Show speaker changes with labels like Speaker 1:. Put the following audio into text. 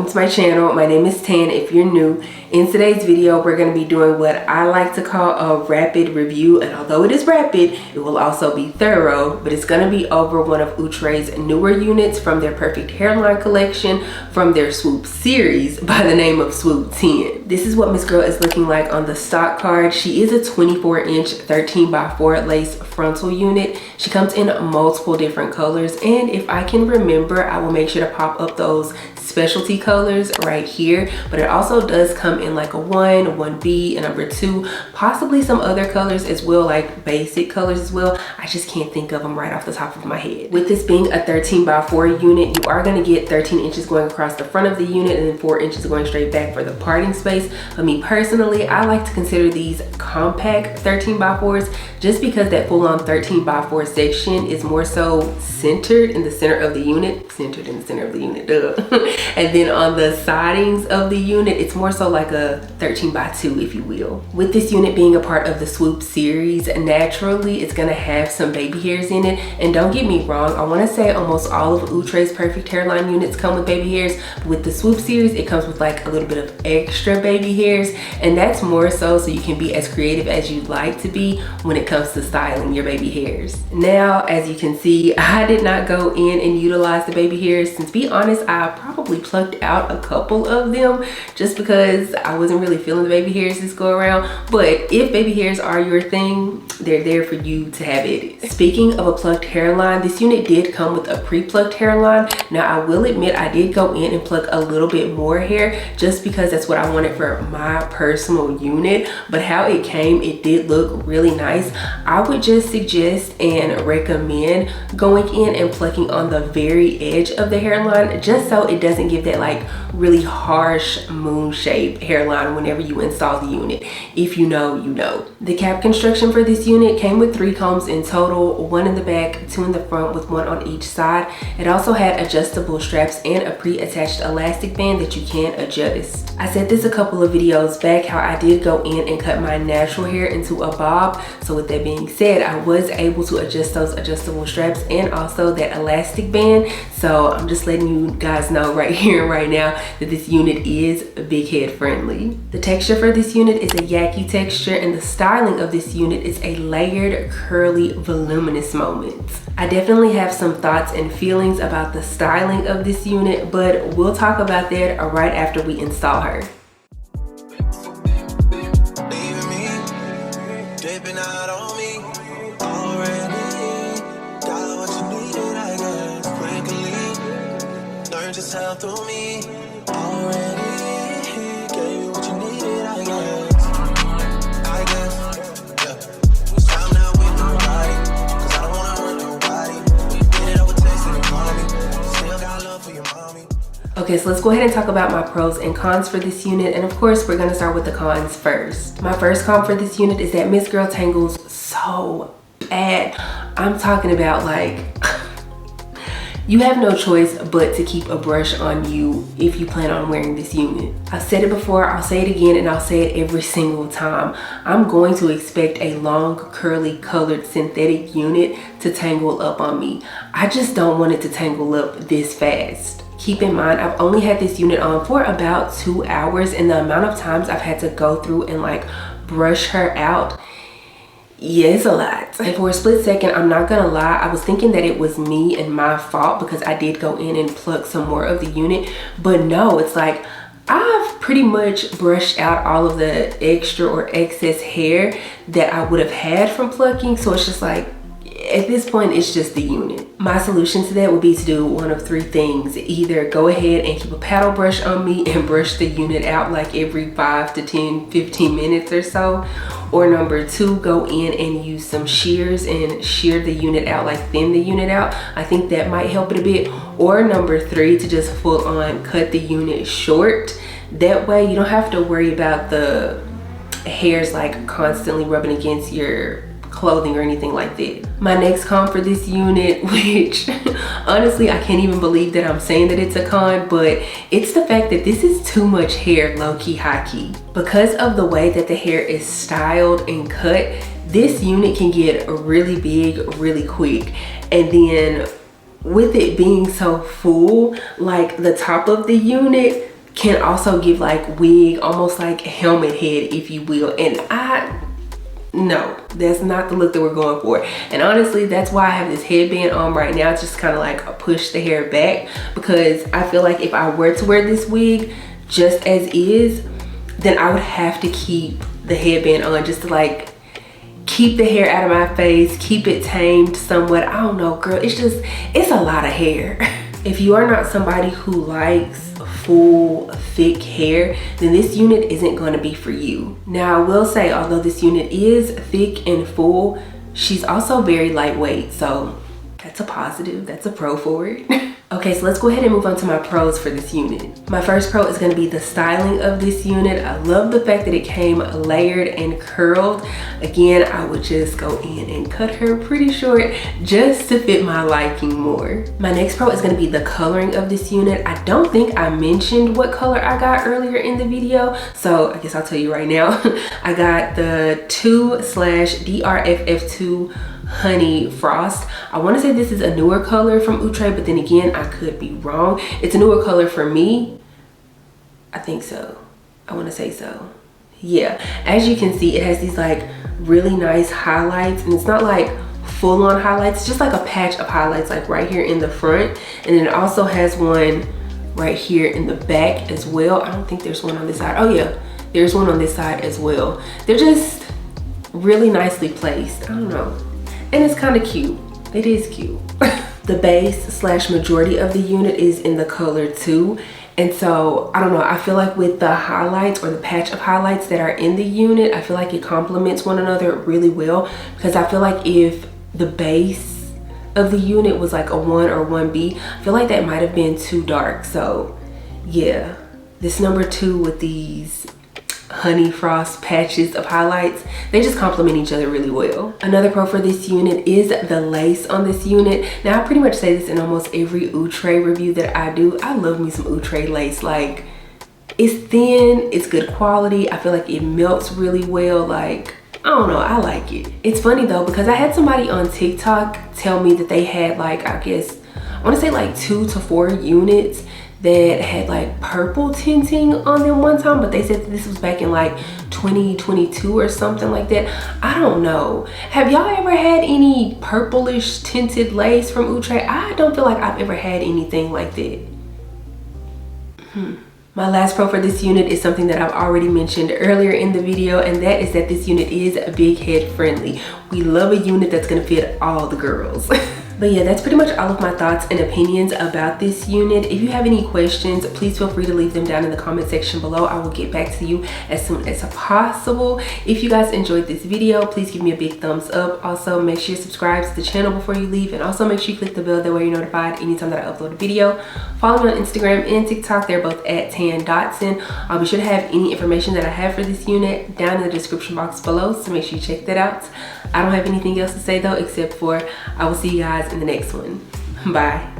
Speaker 1: to my channel. My name is Tan if you're new. In today's video, we're going to be doing what I like to call a rapid review, and although it is rapid, it will also be thorough, but it's going to be over one of Outre's newer units from their Perfect Hairline collection from their Swoop series by the name of Swoop 10. This is what Miss Girl is looking like on the stock card. She is a 24-inch 13x4 lace frontal unit. She comes in multiple different colors, and if I can remember, I will make sure to pop up those specialty colors right here, but it also does come in like a 1B, a number 2, possibly some other colors as well, like basic colors as well. I just can't think of them right off the top of my head. With this being a 13x4 unit, you are going to get 13 inches going across the front of the unit and then 4 inches going straight back for the parting space. But me personally, I like to consider these compact 13x4s just because that full-on 13x4 section is more so centered in the center of the unit, duh. And then on the sidings of the unit, it's more so like a 13x2, if you will. With this unit being a part of the Swoop series, naturally it's gonna have some baby hairs in it. And don't get me wrong, I wanna say almost all of Outre's Perfect Hairline units come with baby hairs. But with the Swoop series, it comes with like a little bit of extra baby hairs. And that's more so you can be as creative as you'd like to be when it comes to styling your baby hairs. Now, as you can see, I did not go in and utilize the baby hairs. Since, to be honest, I probably plucked out a couple of them just because I wasn't really feeling the baby hairs this go around. But if baby hairs are your thing, they're there for you to have it. Speaking of a plucked hairline, this unit did come with a pre-plucked hairline. Now, I will admit I did go in and pluck a little bit more hair just because that's what I wanted for my personal unit. But how it came, it did look really nice. I would just suggest and recommend going in and plucking on the very edge of the hairline just so it doesn't give that like really harsh moon shaped hairline whenever you install the unit. If you know, you know. The cap construction for this unit came with 3 combs in total, 1 in the back, 2 in the front with 1 on each side. It also had adjustable straps and a pre-attached elastic band that you can adjust. I said this a couple of videos back how I did go in and cut my natural hair into a bob. So with that being said, I was able to adjust those adjustable straps and also that elastic band. So I'm just letting you guys know right here and right now that this unit is big head friendly. The texture for this unit is a yaki texture, and the styling of this unit is a layered, curly, voluminous moment. I definitely have some thoughts and feelings about the styling of this unit, but we'll talk about that right after we install her.
Speaker 2: Just how through me already gave you what you needed, I guess, yeah. I'm not with nobody, cause I don't wanna hurt nobody. Get it over text and call me, still got love for your mommy.
Speaker 1: Okay, so let's go ahead and talk about my pros and cons for this unit, and of course we're gonna start with the cons first. My first con for this unit is that Miss Girl tangles so bad. I'm talking about like you have no choice but to keep a brush on you if you plan on wearing this unit. I've said it before, I'll say it again, and I'll say it every single time. I'm going to expect a long, curly, colored synthetic unit to tangle up on me. I just don't want it to tangle up this fast. Keep in mind, I've only had this unit on for about 2 hours, and the amount of times I've had to go through and like brush her out, yeah, it's a lot. And for a split second, I'm not gonna lie, I was thinking that it was me and my fault because I did go in and pluck some more of the unit. But no, it's like I've pretty much brushed out all of the extra or excess hair that I would have had from plucking. So it's just like, at this point, it's just the unit. My solution to that would be to do one of 3 things. Either go ahead and keep a paddle brush on me and brush the unit out like every 5 to 10, 15 minutes or so. Or number 2, go in and use some shears and shear the unit out, like thin the unit out. I think that might help it a bit. Or number 3, to just full on cut the unit short. That way you don't have to worry about the hairs like constantly rubbing against your clothing or anything like that. My next con for this unit, which honestly I can't even believe that I'm saying that it's a con, but it's the fact that this is too much hair, low-key, high-key. Because of the way that the hair is styled and cut, this unit can get really big really quick. And then with it being so full, like the top of the unit can also give like wig, almost like helmet head, if you will. And no, that's not the look that we're going for. And honestly, that's why I have this headband on right now, just kind of like push the hair back, because I feel like if I were to wear this wig just as is, then I would have to keep the headband on just to like keep the hair out of my face, keep it tamed somewhat. I don't know, girl, it's a lot of hair. If you are not somebody who likes full thick hair, then this unit isn't going to be for you. Now I will say, although this unit is thick and full, she's also very lightweight, so that's a positive, that's a pro for it. Okay, so let's go ahead and move on to my pros for this unit. My first pro is going to be the styling of this unit. I love the fact that it came layered and curled. Again, I would just go in and cut her pretty short just to fit my liking more. My next pro is going to be the coloring of this unit. I don't think I mentioned what color I got earlier in the video, so I guess I'll tell you right now. I got the 2/DRFF2 Honey Frost. I want to say this is a newer color from Outre, but then again, I could be wrong. It's a newer color for me. I think so. I want to say so. Yeah, as you can see, it has these like really nice highlights, and it's not like full-on highlights, just like a patch of highlights like right here in the front, and then it also has one right here in the back as well. I don't think there's one on this side. Oh yeah, there's one on this side as well. They're just really nicely placed. I don't know. And it's kind of cute. It is cute. The base / majority of the unit is in the color 2. And so, I don't know, I feel like with the highlights or the patch of highlights that are in the unit, I feel like it complements one another really well, because I feel like if the base of the unit was like a 1 or 1B, I feel like that might have been too dark. So yeah, this number 2 with these honey frost patches of highlights, they just complement each other really well. Another pro for this unit is the lace on this unit. Now I pretty much say this in almost every Outre review that I do. I love me some Outre lace. Like, it's thin, it's good quality. I feel like it melts really well. Like, I don't know, I like it. It's funny though, because I had somebody on TikTok tell me that they had like, I guess, I want to say like 2 to 4 units that had like purple tinting on them one time, but they said that this was back in like 2022 or something like that. I don't know. Have y'all ever had any purplish tinted lace from Outre? I don't feel like I've ever had anything like that. My last pro for this unit is something that I've already mentioned earlier in the video, and that is that this unit is big head friendly. We love a unit that's gonna fit all the girls. But yeah, that's pretty much all of my thoughts and opinions about this unit. If you have any questions, please feel free to leave them down in the comment section below. I will get back to you as soon as possible. If you guys enjoyed this video, please give me a big thumbs up. Also, make sure you subscribe to the channel before you leave, and also make sure you click the bell, that way you're notified anytime that I upload a video. Follow me on Instagram and TikTok. They're both at @Dotson. I'll be sure to have any information that I have for this unit down in the description box below, so make sure you check that out. I don't have anything else to say though, except for I will see you guys in the next one. Bye.